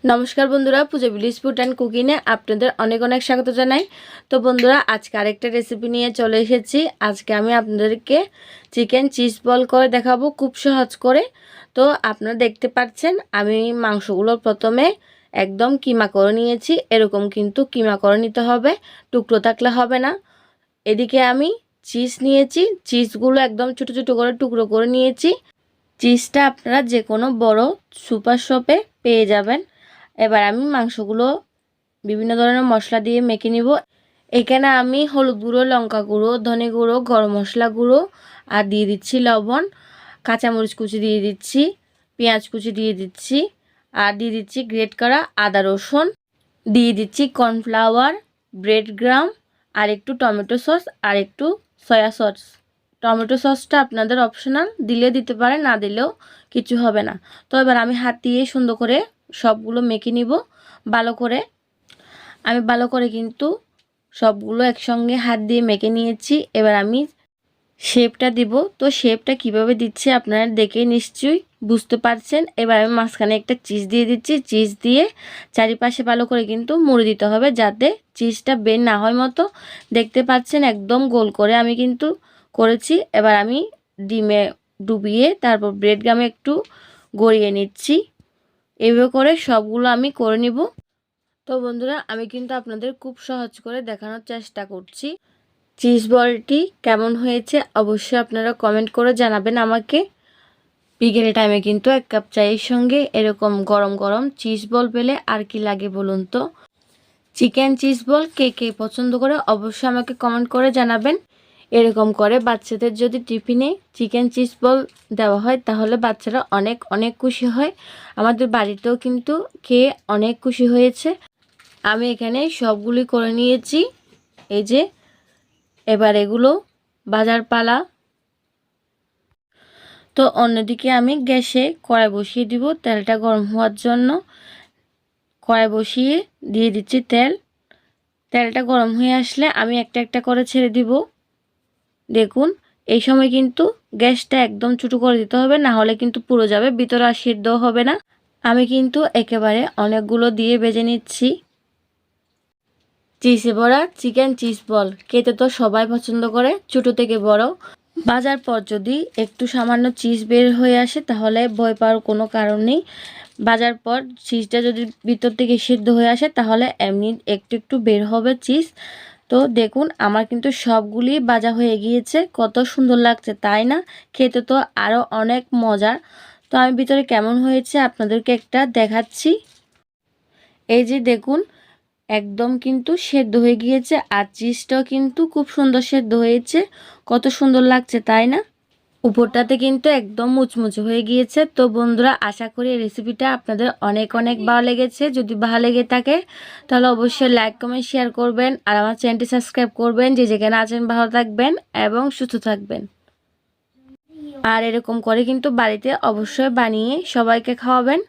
नमस्कार बंधुरा पूजा village food and कुकिंगे आपनादेर अनेक अनेक स्वागत जानाई। तो बंधुरा आज के आरेकटा रेसिपि निये चले एसेछि। आज के आमि आपनादेरके चिकेन चिज बल करे देखाबो खूब सहज करे। तो आपनारा देखते पाच्छेन आमि मांसगुलो प्रथमे एकदम किमा करे नियेछि। एरकम किन्तु किमा करे निते होबे, टुकरो थाकले होबे ना। एदिके आमि चिज नियेछि, चिजगुलो एकदम छोटो छोटो करे टुकरो करे नियेछि। चिजटा आपनारा जे कोनो बड़ो सुपार शपे पेये जाबेन। এবার আমি মাংসগুলো বিভিন্ন ধরনের মশলা দিয়ে মেখে নিব। এখানে আমি হলুদ গুঁড়ো, লঙ্কা গুঁড়ো, ধনে গুঁড়ো, গরম মশলা গুঁড়ো আর দিয়ে দিচ্ছি লবণ, কাঁচামরিচ কুচি দিয়ে দিচ্ছি, পেঁয়াজ কুচি দিয়ে দিচ্ছি আর দিয়ে দিচ্ছি গ্রেট করা আদা রসুন, দিয়ে দিচ্ছি কর্নফ্লাওয়ার, ব্রেড গ্রাম আর একটু টমেটো সস আর একটু সয়া সস। টমেটো সসটা আপনাদের অপশনাল, দিলে দিতে পারেন, না দিলেও কিছু হবে না। তো এবার আমি হাত দিয়ে সুন্দর করে সবগুলো মেখে নিব ভালো করে। আমি ভালো করে কিন্তু সবগুলো একসঙ্গে হাত দিয়ে মেখে নিয়েছি। এবার আমি শেপটা দিব। তো শেপটা কিভাবে দিচ্ছি আপনারা দেখে নিশ্চয়ই বুঝতে পারছেন। এবার আমি মাঝখানে একটা চিজ দিয়ে দিচ্ছি। চিজ দিয়ে চারিপাশে ভালো করে কিন্তু মুড়ে দিতে হবে যাতে চিজটা বের না হয় মতো। দেখতে পাচ্ছেন একদম গোল করে আমি কিন্তু করেছি। এবার আমি ডিমে ডুবিয়ে তারপর ব্রেড গামে একটু গড়িয়ে নিচ্ছি। এইভাবে করে সবগুলো আমি করে নিব। তো বন্ধুরা আমি কিন্তু আপনাদের খুব সহজ করে দেখানোর চেষ্টা করছি। চিজ বলটি কেমন হয়েছে অবশ্যই আপনারা কমেন্ট করে জানাবেন আমাকে। বিকেল টাইমে কিন্তু এক কাপ চায়ের সঙ্গে এরকম গরম গরম চিজ বল পেলে আর কি লাগে বলুন তো। চিকেন চিজ বল কে কে পছন্দ করে অবশ্যই আমাকে কমেন্ট করে জানাবেন। এরকম করে বাচ্চাদের যদি টিফিনে চিকেন চিজ বল দেওয়া হয় তাহলে বাচ্চারা অনেক অনেক খুশি হয়। আমাদের বাড়িতেও কিন্তু খেয়ে অনেক খুশি হয়েছে। আমি এখানে সবগুলি করে নিয়েছি। এই যে এবার এগুলো বাজার পালা। তো অন্যদিকে আমি গ্যাসে কড়াই বসিয়ে দিব তেলটা গরম হওয়ার জন্য। কড়াই বসিয়ে দিয়ে দিচ্ছি তেল। তেলটা গরম হয়ে আসলে আমি একটা একটা করে ছেড়ে দিব। দেখুন এই সময় কিন্তু গ্যাসটা একদম ছোট করে দিতে হবে, না হলে কিন্তু পুড়ে যাবে, ভিতরে আর সিদ্ধ হবে না। আমি কিন্তু একেবারে অনেকগুলো দিয়ে ভেজে নিচ্ছি। চিজে ভরা চিকেন চিজ বল খেতে তো সবাই পছন্দ করে, ছোট থেকে বড়। ভাজার পর যদি একটু সামান্য চিজ বের হয়ে আসে তাহলে ভয় পাওয়ার কোনো কারণ নেই। ভাজার পর চিজটা যদি ভিতর থেকে সিদ্ধ হয়ে আসে তাহলে এমনি একটু একটু বের হবে চিজ। তো দেখুন আমার কিন্তু সবগুলি ভাজা হয়ে গিয়েছে। কত সুন্দর লাগছে তাই না? খেতে তো আরও অনেক মজার। তো আমি ভিতরে কেমন হয়েছে আপনাদেরকে একটা দেখাচ্ছি। এই যে দেখুন একদম কিন্তু সেদ্ধ হয়ে গিয়েছে আর চিজটাও কিন্তু খুব সুন্দর সেদ্ধ হয়েছে। কত সুন্দর লাগছে তাই না? উপরটাতে কিন্তু একদম মুচমুচে হয়ে গিয়েছে। তো বন্ধুরা আশা করি এই রেসিপিটা আপনাদের অনেক অনেক ভালো লেগেছে। যদি ভালো লেগে থাকে তাহলে অবশ্যই লাইক কমেন্ট শেয়ার করবেন আর আমার চ্যানেলটি সাবস্ক্রাইব করবেন। যে যেখানে আছেন ভালো থাকবেন এবং সুস্থ থাকবেন। আর এরকম করে কিন্তু বাড়িতে অবশ্যই বানিয়ে সবাইকে খাওয়াবেন।